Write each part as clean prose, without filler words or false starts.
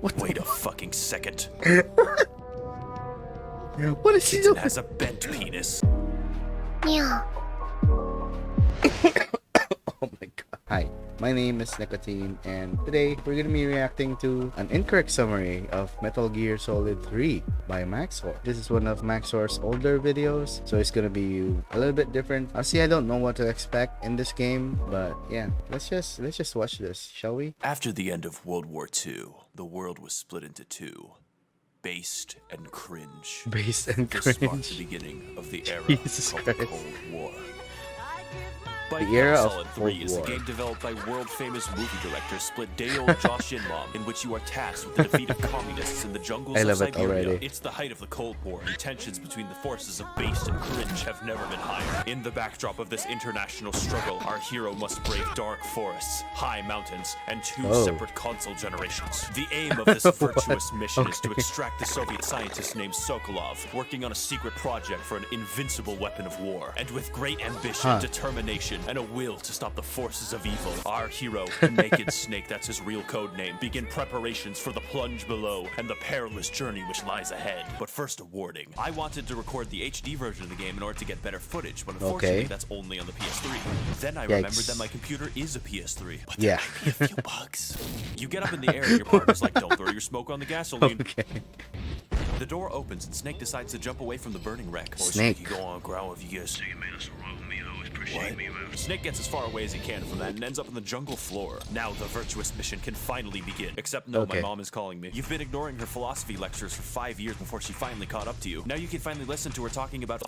Wait a fucking second. What is he Kitten doing? has a bent penis. Yeah. Oh my god. Hi, my name is Nicotine, and today we're gonna be reacting to an incorrect summary of Metal Gear Solid 3 by Max0r. This is one of Max0r's older videos, so it's gonna be a little bit different. I don't know what to expect in this game, but yeah, let's just watch this, shall we? After the end of World War II, the world was split into two. Based and cringe. Based and This marked the cringe. beginning of the era Jesus called the Christ. Cold War. By The era of Solid 3 Cold is a War. game developed by world-famous movie director split day-old Josh Inmom, in which you are tasked with the defeat of communists in the jungles I of love it Siberia. already. It's the height of the Cold War, and tensions between the forces of Based and Cringe have never been higher. In the backdrop of this international struggle, our hero must brave dark forests, high mountains, and two separate console generations. The aim of this virtuous mission is to extract the Soviet scientist named Sokolov, working on a secret project for an invincible weapon of war. And with great ambition, determination, and a will to stop the forces of evil, our hero, Naked Snake, that's his real code name, begin preparations for the plunge below and the perilous journey which lies ahead. But first, a warning. I wanted to record the HD version of the game in order to get better footage, but unfortunately that's only on the PS3. Then I remembered that my computer is a PS3. But there might be a few bugs. You get up in the air and your partner's like, don't throw your smoke on the gasoline. The door opens and Snake decides to jump away from the burning wreck. Snake. You go on ground if you guys. Snake gets as far away as he can from that and ends up on the jungle floor. Now the virtuous mission can finally begin. Except no, my mom is calling me. You've been ignoring her philosophy lectures for 5 years before she finally caught up to you. Now you can finally listen to her talking about...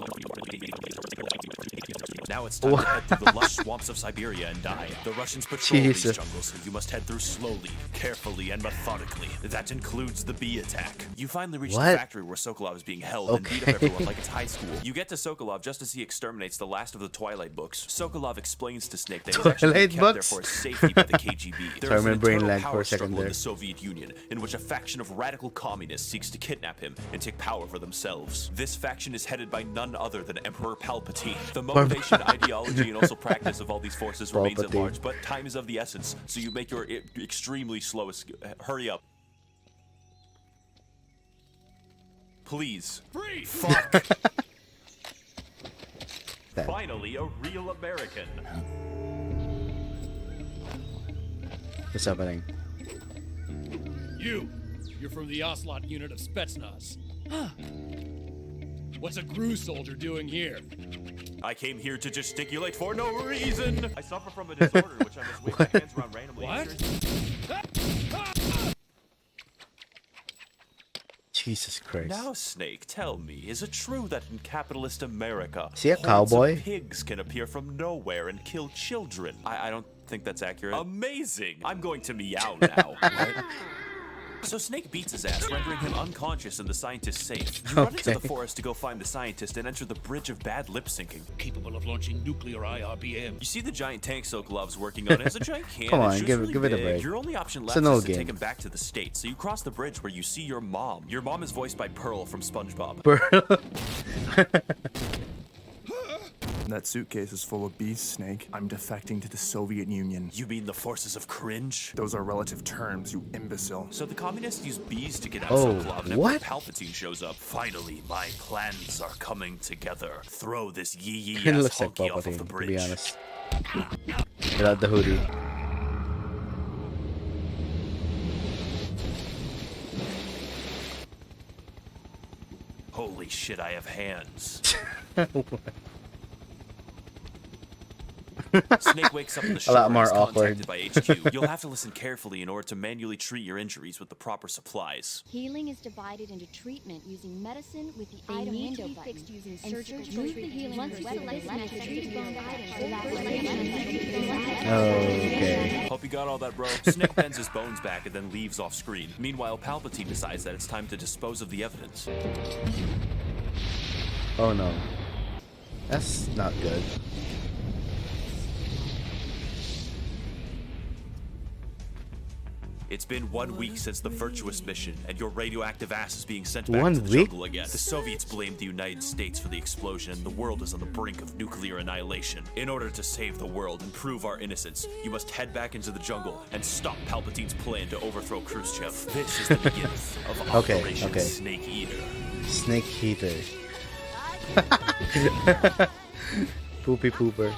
Now it's time to head through the lush swamps of Siberia and die. The Russians patrol these jungles, so you must head through slowly, carefully, and methodically. That includes the bee attack. You finally reach the factory where Sokolov is being held and beat up everyone like it's high school. You get to Sokolov just as he exterminates the last of the Twilight books. Sokolov explains to Snake that he's actually being kept there for his safety by the KGB. There is an internal power struggle in the Soviet Union, in which a faction of radical communists seeks to kidnap him and take power for themselves. This faction is headed by none other than Emperor Palpatine. The motivation, ideology, and also practice of all these forces remains at large, but time is of the essence, so you make your extremely slowest... Hurry up. Please. Free! Fuck! Finally, a real American. What's happening? You're from the Ocelot unit of Spetsnaz. What's a Gru soldier doing here? I came here to gesticulate for no reason. I suffer from a disorder in which I must wave my hands around randomly. Jesus Christ. Now, Snake, tell me, is it true that in capitalist America, is he a hordes cowboy? of pigs can appear from nowhere and kill children? I don't think that's accurate. Amazing! I'm going to meow now. What? So Snake beats his ass, rendering him unconscious and the scientist safe. You run into the forest to go find the scientist and enter the bridge of bad lip syncing. Capable of launching nuclear IRBM. You see the giant tank Sokolov's working on. It has a giant cannon. Come on, It's give really it a big. break. Your only option It's left an old is to game. take him back to the States. So you cross the bridge where you see your mom. Your mom is voiced by Pearl from SpongeBob. That suitcase is full of bees, Snake. I'm defecting to the Soviet Union. You mean the forces of cringe? Those are relative terms, you imbecile. So the communists use bees to get out Oh, Sokolov, and what? Emperor Palpatine shows up. Finally, my plans are coming together. Throw this yee It ass looks like honky off of the Palpatine, to bridge. be honest. Without the hoodie. Holy shit, I have hands. Snake wakes up in the A lot shore more and is awkward. contacted by HQ. You'll have to listen carefully in order to manually treat your injuries with the proper supplies. Healing is divided into treatment using medicine with the item window button. Fixed using surgical treatment. The healing once Okay. Hope you got all that, bro. Snake bends his bones back and then leaves off screen. Meanwhile, Palpatine decides that it's time to dispose of the evidence. Oh no. That's not good. It's been 1 week since the virtuous mission, and your radioactive ass is being sent back 1 to the week? jungle again. The Soviets blamed the United States for the explosion, and the world is on the brink of nuclear annihilation. In order to save the world and prove our innocence, you must head back into the jungle and stop Palpatine's plan to overthrow Khrushchev. This is the beginning of Operation Snake Eater. Snake Eater. Poopy pooper.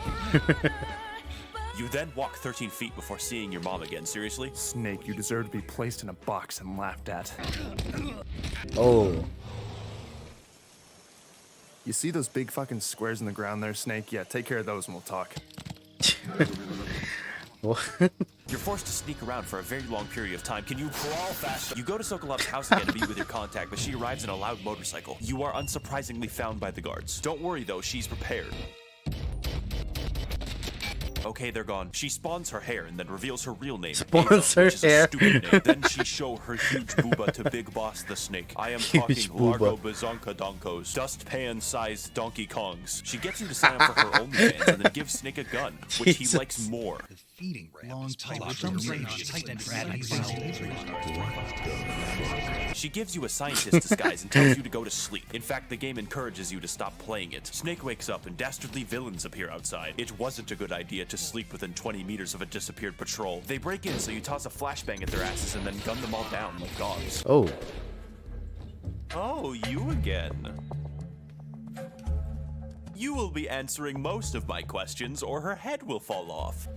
You then walk 13 feet before seeing your mom again. Seriously? Snake, you deserve to be placed in a box and laughed at. Oh. You see those big fucking squares in the ground there, Snake? Yeah, take care of those and we'll talk. What? You're forced to sneak around for a very long period of time. Can you crawl faster? You go to Sokolov's house again to be with your contact, but she arrives in a loud motorcycle. You are unsurprisingly found by the guards. Don't worry though, she's prepared. Okay, they're gone. She spawns her hair and then reveals her real name. Spawns her which is a hair. stupid name. Then she show her huge booba to Big Boss the Snake. I am talking Huge Largo booba. Bazonka Donkos, dustpan-sized Donkey Kongs. She gets him to sign up for her OnlyFans and then gives Snake a gun, which he Jesus. likes more. Feeding long She gives you a scientist disguise and tells you to go to sleep. In fact, the game encourages you to stop playing it. Snake wakes up and dastardly villains appear outside. It wasn't a good idea to sleep within 20 meters of a disappeared patrol. They break in, so you toss a flashbang at their asses and then gun them all down like dogs. Oh. Oh, you again. You will be answering most of my questions or her head will fall off.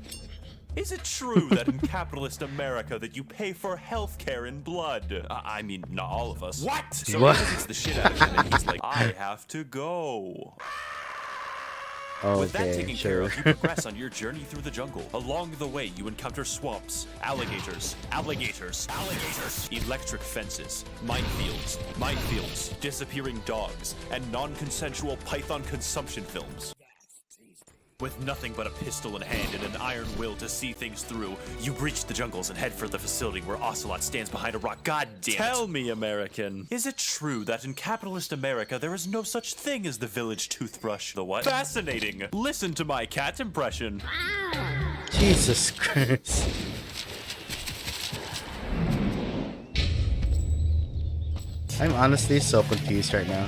Is it true that in capitalist America that you pay for healthcare in blood? I mean, not all of us. What? So What? he visits the shit out of him and he's like, I have to go. With that Okay, taken care sure. of, you progress on your journey through the jungle. Along the way, you encounter swamps, alligators, electric fences, minefields, disappearing dogs, and non-consensual python consumption films. With nothing but a pistol in hand and an iron will to see things through, you breach the jungles and head for the facility where Ocelot stands behind a rock. God damn it. Tell me, American, is it true that in capitalist America there is no such thing as the village toothbrush? The what? Fascinating. Listen to my cat impression. Jesus Christ. I'm honestly so confused right now.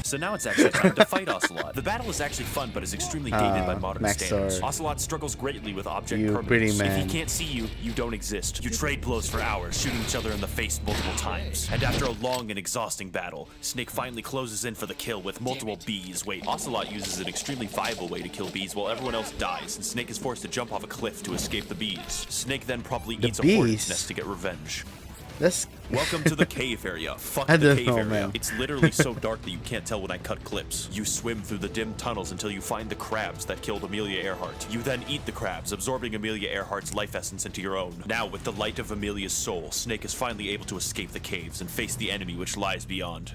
So now it's actually time to fight Ocelot. The battle is actually fun, but is extremely dated by modern Max0r. standards. Ocelot struggles greatly with object You permanence. pretty If man. he can't see you, you don't exist. You trade blows for hours, shooting each other in the face multiple times. And after a long and exhausting battle, Snake finally closes in for the kill with multiple bees. Wait, Ocelot uses an extremely viable way to kill bees while everyone else dies, and Snake is forced to jump off a cliff to escape the bees. Snake then promptly eats a hornet's bees? nest to get revenge. Let's. Welcome to the cave area. Fuck I the don't cave know, area. man. It's literally so dark that you can't tell when I cut clips. You swim through the dim tunnels until you find the crabs that killed Amelia Earhart. You then eat the crabs, absorbing Amelia Earhart's life essence into your own. Now, with the light of Amelia's soul, Snake is finally able to escape the caves and face the enemy which lies beyond.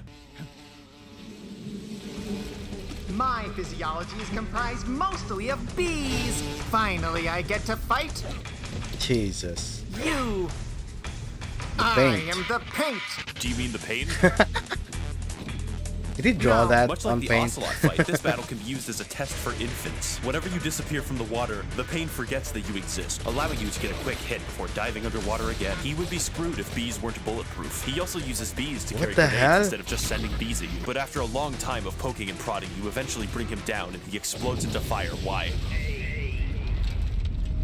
My physiology is comprised mostly of bees. Finally, I get to fight Jesus. you. paint. I am the paint. Do you mean the pain? Did he draw that Much like on the paint? Ocelot fight, this battle can be used as a test for infants. Whenever you disappear from the water, the pain forgets that you exist, allowing you to get a quick hit before diving underwater again. He would be screwed if bees weren't bulletproof. He also uses bees to What carry the grenades hell? instead of just sending bees at you. But after a long time of poking and prodding, you eventually bring him down and he explodes into fire. Why?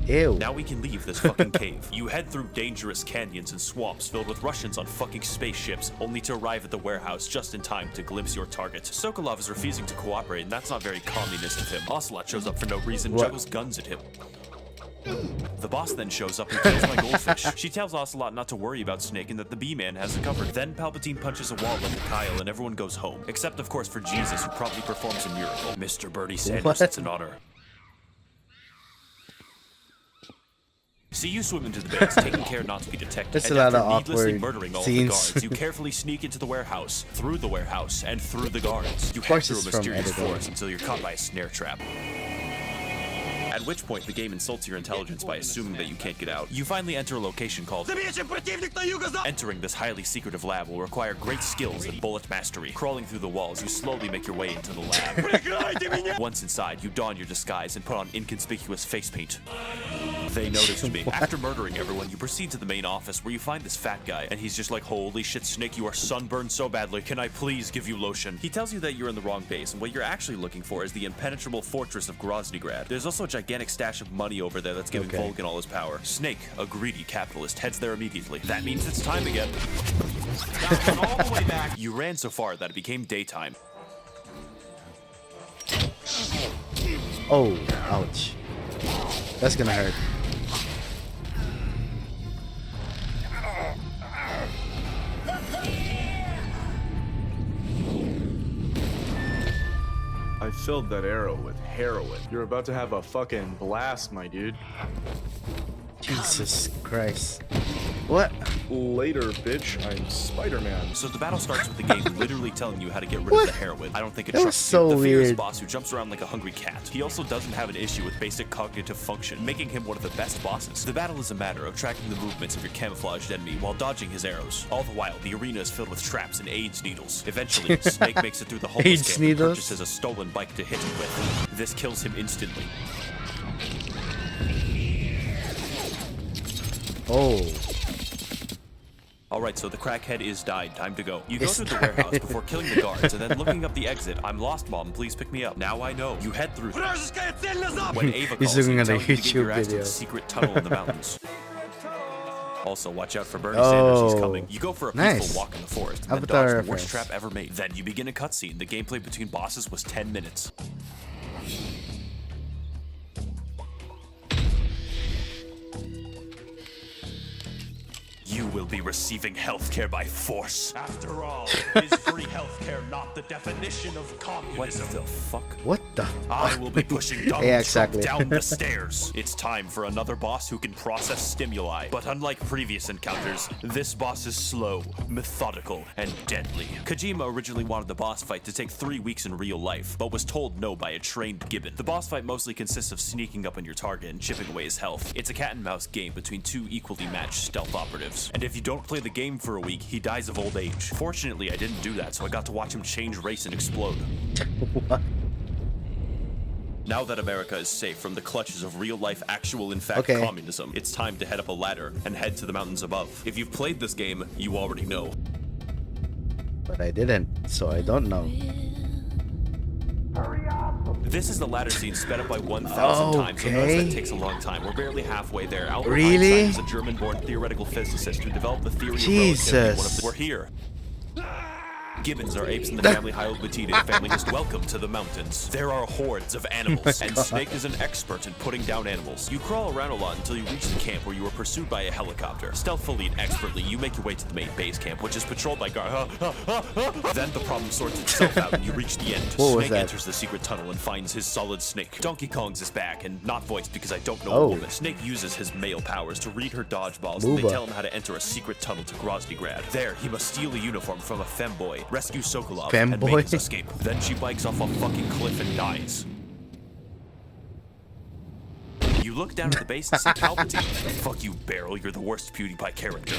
Ew. Now we can leave this fucking cave. You head through dangerous canyons and swamps filled with Russians on fucking spaceships, only to arrive at the warehouse just in time to glimpse your target. Sokolov is refusing to cooperate, and that's not very communist of him. Ocelot shows up for no reason, What? juggles guns at him. The boss then shows up and kills my goldfish. She tells Ocelot not to worry about Snake and that the Bee-Man has it covered. Then Palpatine punches a wall like a Kyle and everyone goes home. Except, of course, for Jesus, who promptly performs a miracle. Mr. Bertie Sanders, What? it's an honor. So you swim into the base, taking care not to be detected. That's and a lot after of needlessly awkward murdering all of scenes. the guards, you carefully sneak into the warehouse, through the warehouse, and through the guards. You head course through a it's from mysterious editing. forest until you're caught by a snare trap. And at which point the game insults your intelligence by assuming that you can't get out. You finally enter a location called... Entering this highly secretive lab will require great skills and bullet mastery. Crawling through the walls, you slowly make your way into the lab. Once inside, you don your disguise and put on inconspicuous face paint. They noticed me. After murdering everyone, you proceed to the main office where you find this fat guy, and he's just like, holy shit, Snake, you are sunburned so badly. Can I please give you lotion? He tells you that you're in the wrong base, and what you're actually looking for is the impenetrable fortress of Groznyj. There's also a gigantic stash of money over there that's giving Volgan all his power. Snake, a greedy capitalist, heads there immediately. That means it's time again. All the way back. You ran so far that it became daytime. Oh, ouch. That's gonna hurt. I filled that arrow with heroin. You're about to have a fucking blast, my dude. Jesus Christ. What? Later, bitch. I'm Spider-Man. So the battle starts with the game literally telling you how to get rid of the heroin. I don't think it That was trusts so you. The fierce weird. boss who jumps around like a hungry cat. He also doesn't have an issue with basic cognitive function, making him one of the best bosses. The battle is a matter of tracking the movements of your camouflaged enemy while dodging his arrows. All the while, the arena is filled with traps and AIDS needles. Eventually, Snake makes it through the homeless AIDS camp needles? and purchases a stolen bike to hit him with. This kills him instantly. Oh. Alright, so the crackhead is died. Time to go. You go through the warehouse before killing the guards, and then looking up the exit. I'm lost, Mom. Please pick me up. Now I know. You head through. When Ava He's calls looking you, at a tell you to get your YouTube ass to video. the secret tunnel in the mountains. Also, watch out for Bernie Sanders. He's coming. You go for a peaceful Nice. walk in the forest, and then Avatar dodge the reference. worst trap ever made. Then you begin a cutscene. The gameplay between bosses was 10 minutes. You will be receiving healthcare by force. After all, is free healthcare not the definition of communism? What the fuck? What the? I will be pushing Donald Yeah, exactly. Trump down the stairs. It's time for another boss who can process stimuli. But unlike previous encounters, this boss is slow, methodical, and deadly. Kojima originally wanted the boss fight to take 3 weeks in real life, but was told no by a trained gibbon. The boss fight mostly consists of sneaking up on your target and chipping away his health. It's a cat and mouse game between two equally matched stealth operatives. And if you don't play the game for a week, he dies of old age. Fortunately, I didn't do that, so I got to watch him change race and explode. What? Now that America is safe from the clutches of real-life, actual, in fact, Okay. communism, it's time to head up a ladder and head to the mountains above. If you've played this game, you already know. But I didn't, so I don't know. This is the ladder scene sped up by 1,000 times, so notice Okay. that takes a long time. We're barely halfway there. Albert Really? Einstein is a German-born theoretical physicist who developed the theory Jesus. of relativity. We're here. Gibbons are apes in the family Hylobatida family is welcome to the mountains. There are hordes of animals, and Snake is an expert in putting down animals. You crawl around a lot until you reach the camp where you are pursued by a helicopter. Stealthily and expertly, you make your way to the main base camp, which is patrolled by guards. Then the problem sorts itself out, and you reach the end. What was Snake that? enters the secret tunnel and finds his solid snake. Donkey Kong's is back, and not voiced because I don't know Oh. a woman. Snake uses his male powers to read her dodgeballs, and they Booba. tell him how to enter a secret tunnel to Groznyj. There, he must steal a uniform from a femboy, rescue Sokolov, and Femboy? make his escape. Then she bikes off a fucking cliff and dies. You look down at the base and see Palpatine. Fuck you, Barrel, you're the worst PewDiePie character.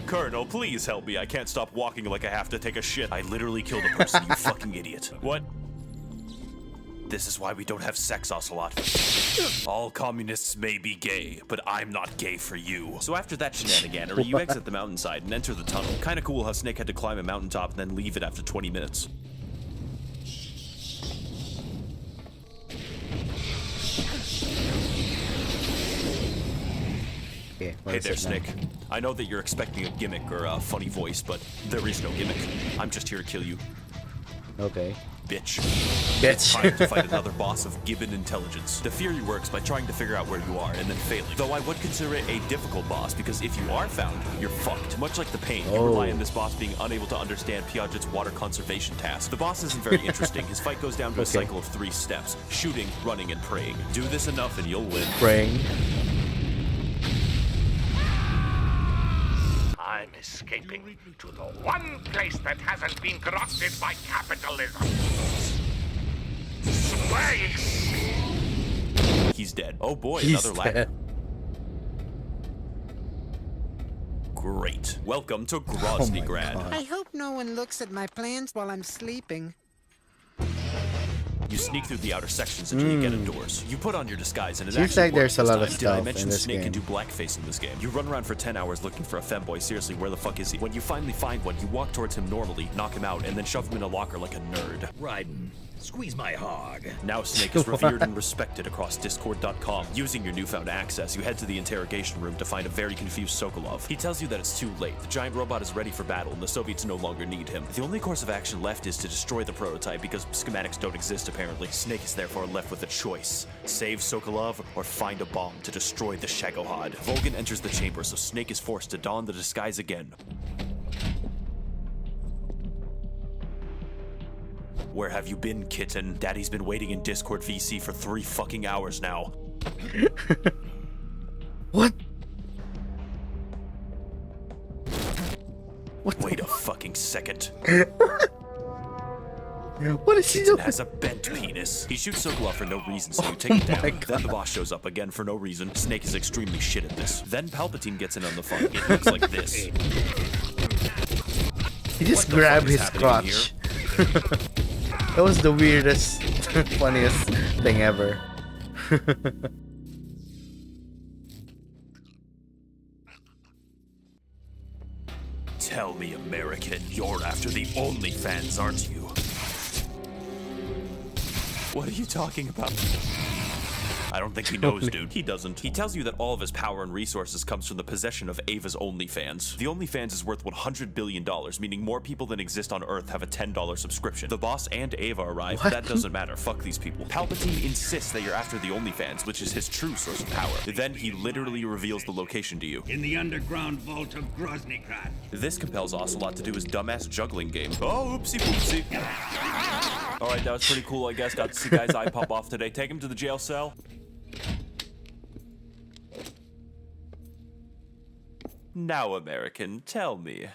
Colonel, please help me. I can't stop walking like I have to take a shit. I literally killed a person, you fucking idiot. What? This is why we don't have sex, Ocelot. All communists may be gay, but I'm not gay for you. So after that shenaniganery, you exit the mountainside and enter the tunnel. Kinda cool how Snake had to climb a mountaintop and then leave it after 20 minutes. Okay, what Hey is there, it now? Snake. I know that you're expecting a gimmick or a funny voice, but there is no gimmick. I'm just here to kill you, Okay. bitch. Bitch. Time to fight another boss of Gibbon intelligence. The theory works by trying to figure out where you are and then failing. Though I would consider it a difficult boss because if you are found, you're fucked. Much like the Pain, you rely on this boss being unable to understand Piaget's water conservation task. The boss isn't very interesting. His fight goes down to a cycle of 3 steps: shooting, running, and praying. Do this enough and you'll win. Praying. I'm escaping to the one place that hasn't been corrupted by capitalism. Space! He's dead. Oh boy, He's another ladder. dead. Great. Welcome to Groznyj, Oh my grad. God. I hope no one looks at my plans while I'm sleeping. You sneak through the outer sections until you get indoors. You put on your disguise and it Seems actually like there's works a this lot of time. Did I stuff mention in this Snake game. can do blackface in this game? You run around for 10 hours looking for a femboy. Seriously, where the fuck is he? When you finally find one, you walk towards him normally, knock him out, and then shove him in a locker like a nerd. Raiden, squeeze my hog. Now Snake is revered and respected across Discord.com. Using your newfound access, you head to the interrogation room to find a very confused Sokolov. He tells you that it's too late. The giant robot is ready for battle, and the Soviets no longer need him. The only course of action left is to destroy the prototype because schematics don't exist apparently. Snake is therefore left with a choice. Save Sokolov or find a bomb to destroy the Shagohod. Volgin enters the chamber, so Snake is forced to don the disguise again. Where have you been, kitten? Daddy's been waiting in Discord VC for 3 fucking hours now. What? Wait a fucking second. What is he Kitten doing? has a bent penis. He shoots Sokolov for no reason, so you take it down. Then the boss shows up again for no reason. Snake is extremely shit at this. Then Palpatine gets in on the fun. It looks like this. He just What the grabbed fuck is his happening crotch. That was the weirdest, funniest thing ever. Tell me, American, you're after the OnlyFans, aren't you? What are you talking about? I don't think he knows, dude. He doesn't. He tells you that all of his power and resources comes from the possession of Ava's OnlyFans. The OnlyFans is worth $100 billion, meaning more people than exist on Earth have a $10 subscription. The boss and Ava arrive, but that doesn't matter. Fuck these people. Palpatine insists that you're after the OnlyFans, which is his true source of power. Then he literally reveals the location to you. In the underground vault of Groznyj. This compels Ocelot to do his dumbass juggling game. Oh, oopsie poopsie. Alright, that was pretty cool, I guess. Got to see Guy's eye pop off today. Take him to the jail cell. Now, American, tell me.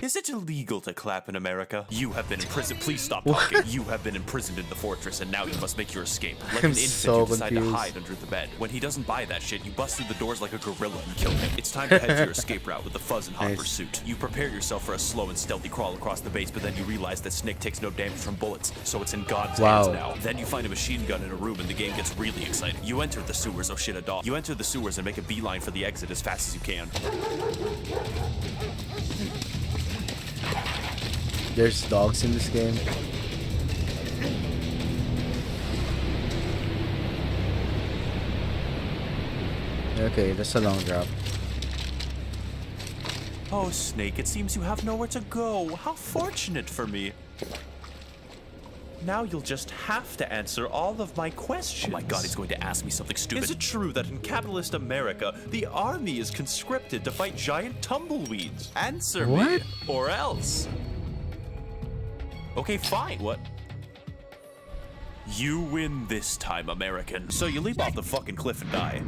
Is it illegal to clap in America? You have been in prison. Please stop talking. You have been imprisoned in the fortress, and now you must make your escape. Like an infant, so you decide confused. to hide under the bed. When he doesn't buy that shit, you bust through the doors like a gorilla and kill him. It's time to head to your escape route with the Fuzz in hot Nice. pursuit. You prepare yourself for a slow and stealthy crawl across the base, but then you realize that Snake takes no damage from bullets, so it's in God's hands now. Then you find a machine gun in a room, and the game gets really exciting. You enter the sewers, oh shit, a dog. You enter the sewers and make a beeline for the exit as fast as you can. There's dogs in this game. Okay, that's a long drop. Oh, Snake, it seems you have nowhere to go. How fortunate for me. Now you'll just have to answer all of my questions. Oh my god, he's going to ask me something stupid. Is it true that in capitalist America, the army is conscripted to fight giant tumbleweeds? Answer me, or else. Okay, fine. What? You win this time, American. So you leap off the fucking cliff and die.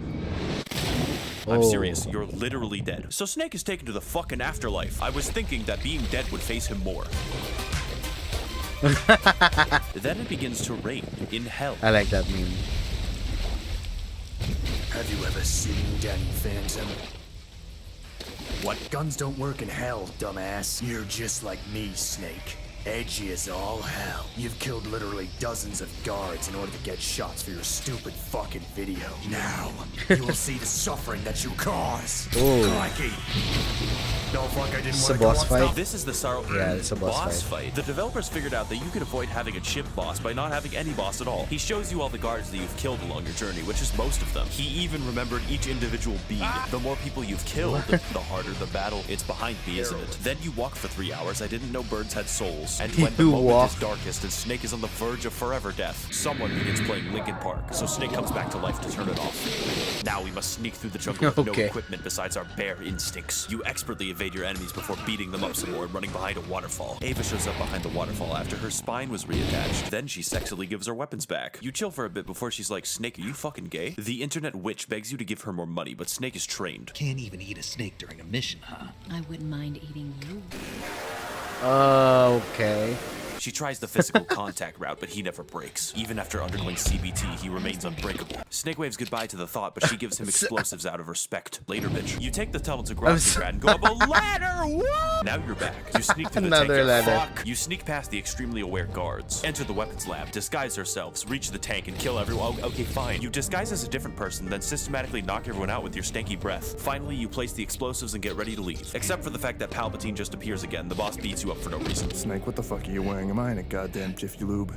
I'm serious, you're literally dead. So Snake is taken to the fucking afterlife. I was thinking that being dead would face him more. Then it begins to rain in hell. I like that meme. Have you ever seen Danny Phantom? What? Guns don't work in hell, dumbass. You're just like me, Snake. Edgy as all hell. You've killed literally dozens of guards in order to get shots for your stupid fucking video. Now, you will see the suffering that you cause. Crikey. No, fuck, I didn't It's want a to boss fight. This is the Yeah, it's a boss fight. The developers figured out that you could avoid having a chip boss by not having any boss at all. He shows you all the guards that you've killed along your journey, which is most of them. He even remembered each individual bead. The more people you've killed, the harder the battle. It's behind me, isn't it? Then you walk for 3 hours. I didn't know birds had souls. walks. And when the You moment walk. is darkest and Snake is on the verge of forever death, someone begins playing Linkin Park, so Snake comes back to life to turn it off. Now we must sneak through the jungle with no Okay. equipment besides our bare instincts. You expertly evade your enemies before beating them up some more and running behind a waterfall. Ava shows up behind the waterfall after her spine was reattached. Then she sexily gives her weapons back. You chill for a bit before she's like, Snake, are you fucking gay? The internet witch begs you to give her more money, but Snake is trained. Can't even eat a snake during a mission, huh? I wouldn't mind eating you. Okay. She tries the physical contact route, but he never breaks. Even after undergoing CBT, he remains unbreakable. Snake waves goodbye to the thought, but she gives him explosives out of respect. Later, bitch. You take the tunnel to Groznyj and go up a ladder! Whoa! Now you're back. You sneak through the tank. Another ladder. Fuck. You sneak past the extremely aware guards. Enter the weapons lab, disguise yourselves, reach the tank, and kill everyone. Oh, okay, fine. You disguise as a different person, then systematically knock everyone out with your stanky breath. Finally, you place the explosives and get ready to leave. Except for the fact that Palpatine just appears again. The boss beats you up for no reason. Snake, what the fuck are you wearing? Am I in a goddamn Jiffy Lube?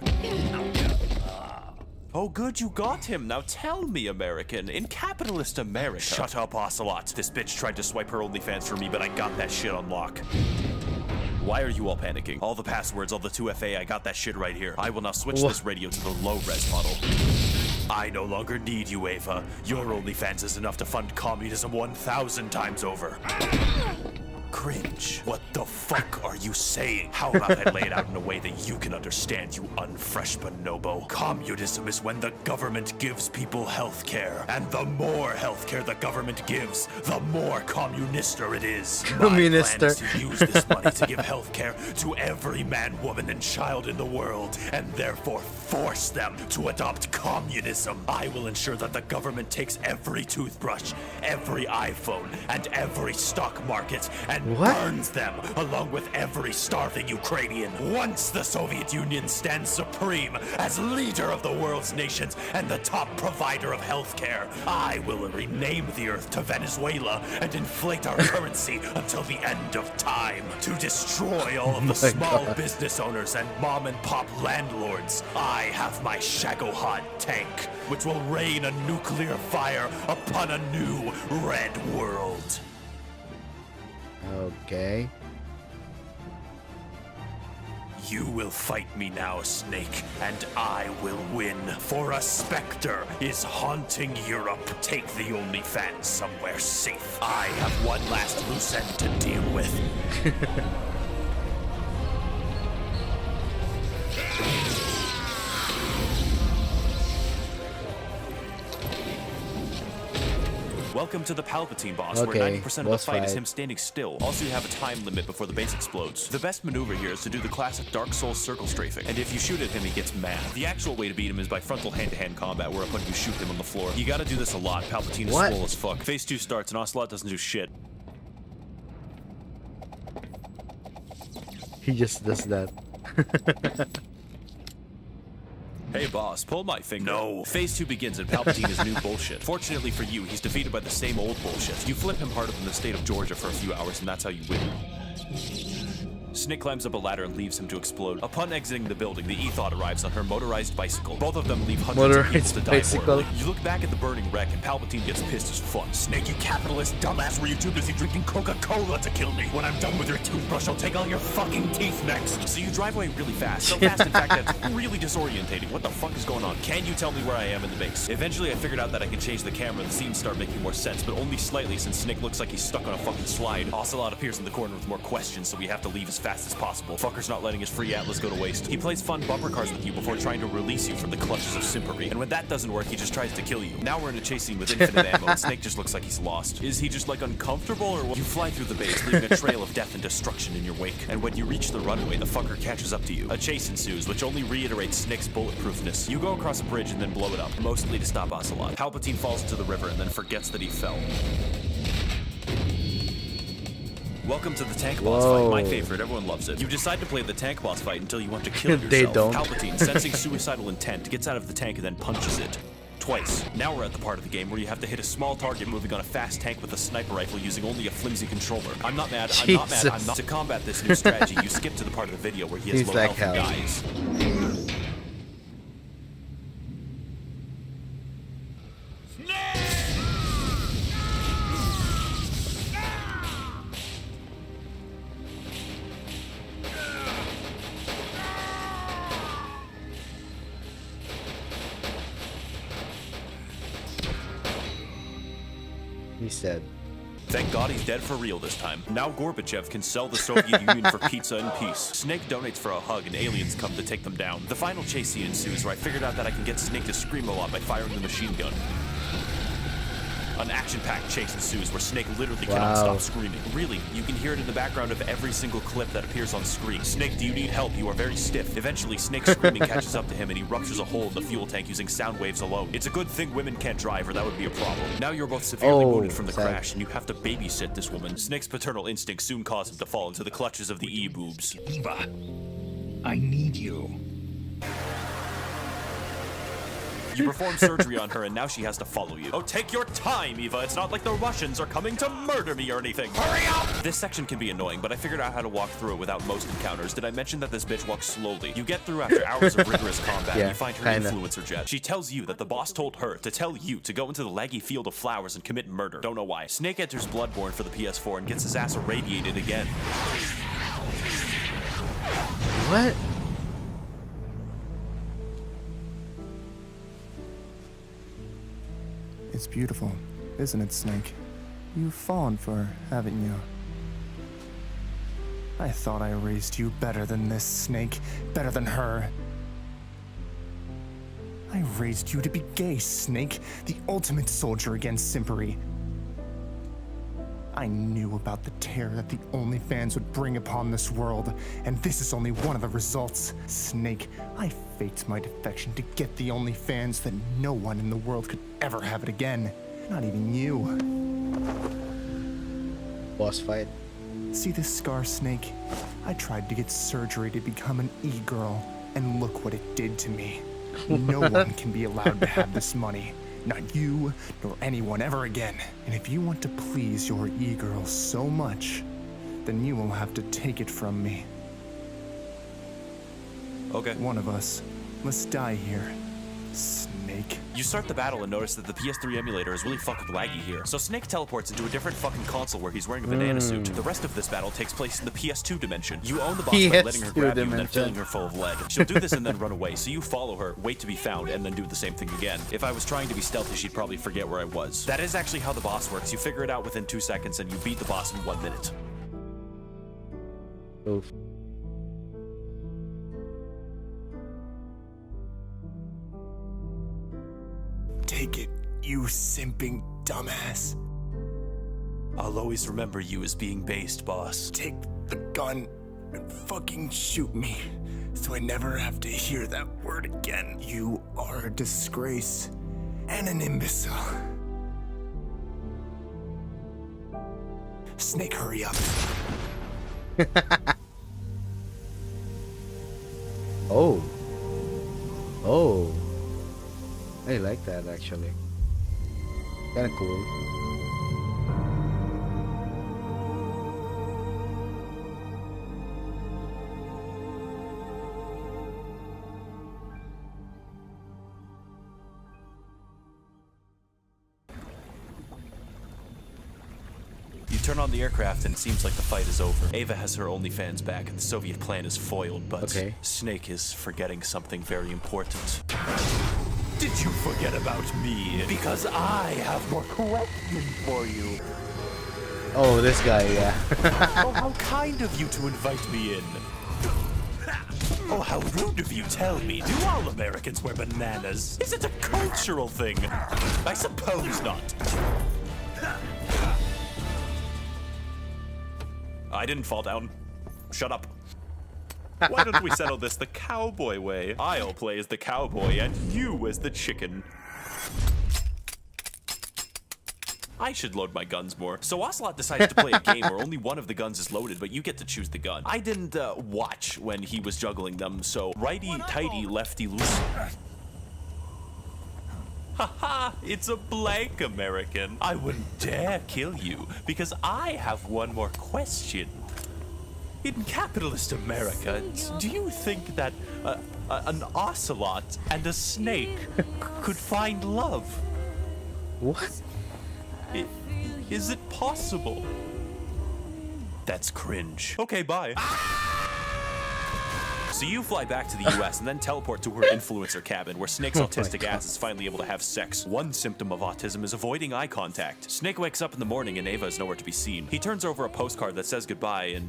Oh, good, you got him. Now tell me, American, in capitalist America. Shut up, Ocelot. This bitch tried to swipe her OnlyFans for me, but I got that shit on lock. Why are you all panicking? All the passwords, all the 2FA, I got that shit right here. I will now switch this radio to the low-res model. I no longer need you, Ava. Your OnlyFans is enough to fund communism 1,000 times over. Cringe. What the fuck are you saying? How about I lay it out in a way that you can understand, you unfresh bonobo? Communism is when the government gives people health care. And the more health care the government gives, the more communister it is. Communister. My plan is to use this money to give health care to every man, woman, and child in the world, and therefore force them to adopt communism. I will ensure that the government takes every toothbrush, every iPhone, and every stock market and burns them along with every starving Ukrainian. Once the Soviet Union stands supreme as leader of the world's nations and the top provider of healthcare, I will rename the earth to Venezuela and inflate our currency until the end of time to destroy all of the small business owners and mom and pop landlords. I have my Shagohod tank, which will rain a nuclear fire upon a new red world. Okay. You will fight me now, Snake, and I will win. For a specter is haunting Europe. Take the OnlyFans somewhere safe. I have one last loose end to deal with. Welcome to the Palpatine boss, where 90% of the boss fight is fight. him standing still. Also, you have a time limit before the base explodes. The best maneuver here is to do the classic Dark Souls circle strafing, and if you shoot at him, he gets mad. The actual way to beat him is by frontal hand-to-hand combat, where upon you shoot him on the floor. You gotta do this a lot. Palpatine is What? swole as fuck. Phase 2 starts, and Ocelot doesn't do shit. He just does that. Hey boss, pull my finger. No. Phase 2 begins and Palpatine is new bullshit. Fortunately for you, he's defeated by the same old bullshit. You flip him harder than the state of Georgia for a few hours, and that's how you win. Snake climbs up a ladder and leaves him to explode. Upon exiting the building, the Ethot arrives on her motorized bicycle. Both of them leave hundreds of people to die Bicycle. horribly. You look back at the burning wreck and Palpatine gets pissed as fuck. Snake, you capitalist dumbass, were you too busy drinking Coca-Cola to kill me? When I'm done with your toothbrush, I'll take all your fucking teeth next. So you drive away really fast. So fast, in fact, that's really disorientating. What the fuck is going on? Can you tell me where I am in the base? Eventually, I figured out that I can change the camera and the scenes start making more sense, but only slightly since Snake looks like he's stuck on a fucking slide. Ocelot appears in the corner with more questions, so we have to leave as fast as possible. Fucker's not letting his free Atlas go to waste. He plays fun bumper cars with you before trying to release you from the clutches of Simpery. And when that doesn't work, he just tries to kill you. Now we're in a chase scene with infinite ammo, and Snake just looks like he's lost. Is he just like uncomfortable, or what? You fly through the base, leaving a trail of death and destruction in your wake. And when you reach the runway, the fucker catches up to you. A chase ensues, which only reiterates Snake's bulletproofness. You go across a bridge and then blow it up, mostly to stop Ocelot. Palpatine falls into the river and then forgets that he fell. Welcome to the tank boss fight, my favorite, everyone loves it. You decide to play the tank boss fight until you want to kill yourself. They don't. Palpatine, sensing suicidal intent, gets out of the tank and then punches it. Twice. Now we're at the part of the game where you have to hit a small target moving on a fast tank with a sniper rifle using only a flimsy controller. I'm not mad, I'm not mad, I'm not. To combat this new strategy, you skip to the part of the video where he has He's low like health and hell. dies. He's dead. Thank God he's dead for real this time. Now Gorbachev can sell the Soviet Union for pizza and peace. Snake donates for a hug and aliens come to take them down. The final chase scene ensues where I figured out that I can get Snake to scream a lot by firing the machine gun. An action-packed chase ensues where Snake literally cannot stop screaming. Really, you can hear it in the background of every single clip that appears on screen. Snake, do you need help? You are very stiff. Eventually, Snake's screaming catches up to him and he ruptures a hole in the fuel tank using sound waves alone. It's a good thing women can't drive or that would be a problem. Now you're both severely wounded from the crash and you have to babysit this woman. Snake's paternal instincts soon cause him to fall into the clutches of the E-boobs. Eva, I need you. You perform surgery on her and now she has to follow you. Oh, take your time, Eva. It's not like the Russians are coming to murder me or anything. Hurry up! This section can be annoying, but I figured out how to walk through it without most encounters. Did I mention that this bitch walks slowly? You get through after hours of rigorous combat and you find her influencer jet. She tells you that the boss told her to tell you to go into the laggy field of flowers and commit murder. Don't know why. Snake enters Bloodborne for the PS4 and gets his ass irradiated again. What? It's beautiful, isn't it, Snake? You've fallen for her, haven't you? I thought I raised you better than this, Snake. Better than her. I raised you to be gay, Snake. The ultimate soldier against simpery. I knew about the terror that the OnlyFans would bring upon this world, and this is only one of the results. Snake, I faked my defection to get the OnlyFans that no one in the world could ever have it again. Not even you. Boss fight. See this scar, Snake? I tried to get surgery to become an e-girl, and look what it did to me. No one can be allowed to have this money. Not you, nor anyone ever again. And if you want to please your e-girl so much, then you will have to take it from me. Okay. One of us must die here. Snake. You start the battle and notice that the PS3 emulator is really fucking laggy here. So Snake teleports into a different fucking console where he's wearing a banana suit. The rest of this battle takes place in the PS2 dimension. You own the boss by letting her grab you and then filling her full of lead. She'll do this and then run away, so you follow her, wait to be found, and then do the same thing again. If I was trying to be stealthy, she'd probably forget where I was. That is actually how the boss works. You figure it out within 2 seconds and you beat the boss in 1 minute. Oof. Take it, you simping dumbass. I'll always remember you as being based, boss. Take the gun and fucking shoot me, so I never have to hear that word again. You are a disgrace and an imbecile. Snake, hurry up. Oh. Oh. I like that actually. Kinda cool. You turn on the aircraft and it seems like the fight is over. Ava has her OnlyFans back and the Soviet plan is foiled, but Snake is forgetting something very important. Did you forget about me? Because I have more questions for you. Oh, this guy, yeah. Oh, how kind of you to invite me in. Oh, how rude of you. Tell me, do all Americans wear bananas? Is it a cultural thing? I suppose not. I didn't fall down. Shut up. Why don't we settle this the cowboy way? I'll play as the cowboy and you as the chicken. I should load my guns more. So Ocelot decides to play a game where only one of the guns is loaded, but you get to choose the gun. I didn't watch when he was juggling them, so righty-tighty, lefty-loosey. Haha, it's a blank, American. I wouldn't dare kill you, because I have one more question. In capitalist America, do you think that an ocelot and a snake could find love? What? Is it possible? That's cringe. Okay, bye. So you fly back to the US and then teleport to her influencer cabin where Snake's autistic ass is finally able to have sex. One symptom of autism is avoiding eye contact. Snake wakes up in the morning and Ava is nowhere to be seen. He turns over a postcard that says goodbye and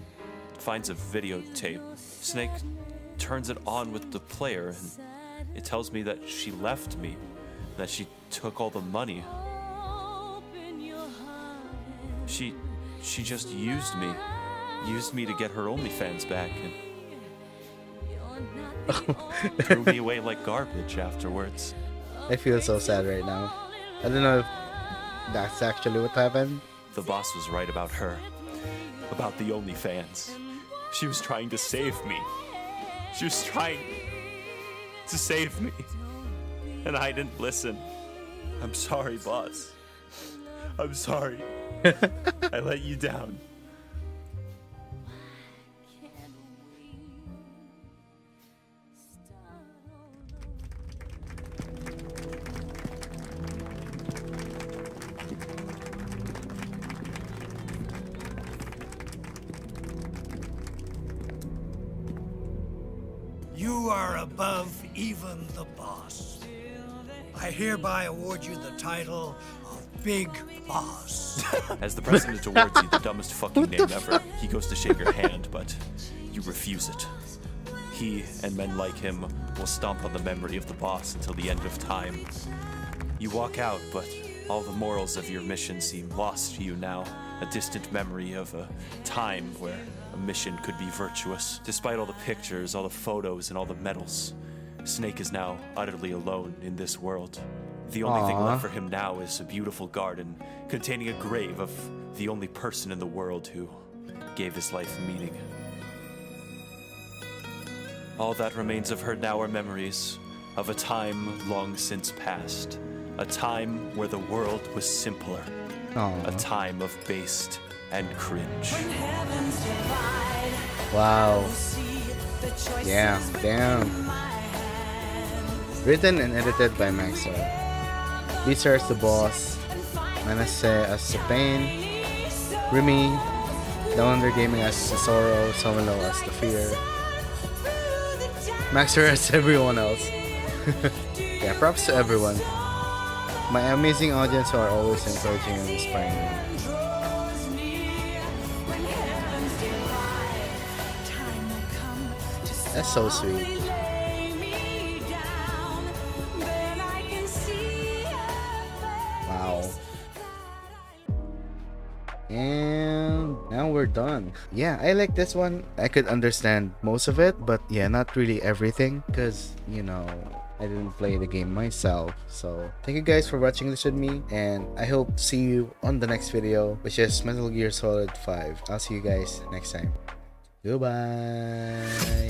finds a videotape. Snake turns it on with the player and it tells me that she left me, that she took all the money. She just used me to get her OnlyFans back and threw me away like garbage afterwards. I feel so sad right now. I don't know if that's actually what happened. The boss was right about her, about the OnlyFans. She was trying to save me. She was trying to save me, and I didn't listen. I'm sorry, boss. I'm sorry. I let you down. You are above even the boss. I hereby award you the title of Big Boss. As the president awards you the dumbest fucking name ever, he goes to shake your hand, but you refuse it. He and men like him will stomp on the memory of the boss until the end of time. You walk out, but all the morals of your mission seem lost to you now. A distant memory of a time where a mission could be virtuous. Despite all the pictures, all the photos, and all the medals, Snake is now utterly alone in this world. The only thing left for him now is a beautiful garden containing a grave of the only person in the world who gave his life meaning. All that remains of her now are memories of a time long since past. A time where the world was simpler. A time of based and cringe. Wow. Yeah, damn. Written and edited by Max0r. Lisa as the boss, Manasseh as the pain, Remy, Downder Gaming as the sorrow, Sokolov as the fear, Max0r as everyone else. Yeah, props to everyone. My amazing audience who are always encouraging and inspiring me. That's so sweet. Wow. And now we're done. Yeah, I like this one. I could understand most of it, but yeah, not really everything, because, you know, I didn't play the game myself. So thank you guys for watching this with me, and I hope to see you on the next video, which is Metal Gear Solid 5. I'll see you guys next time. Goodbye.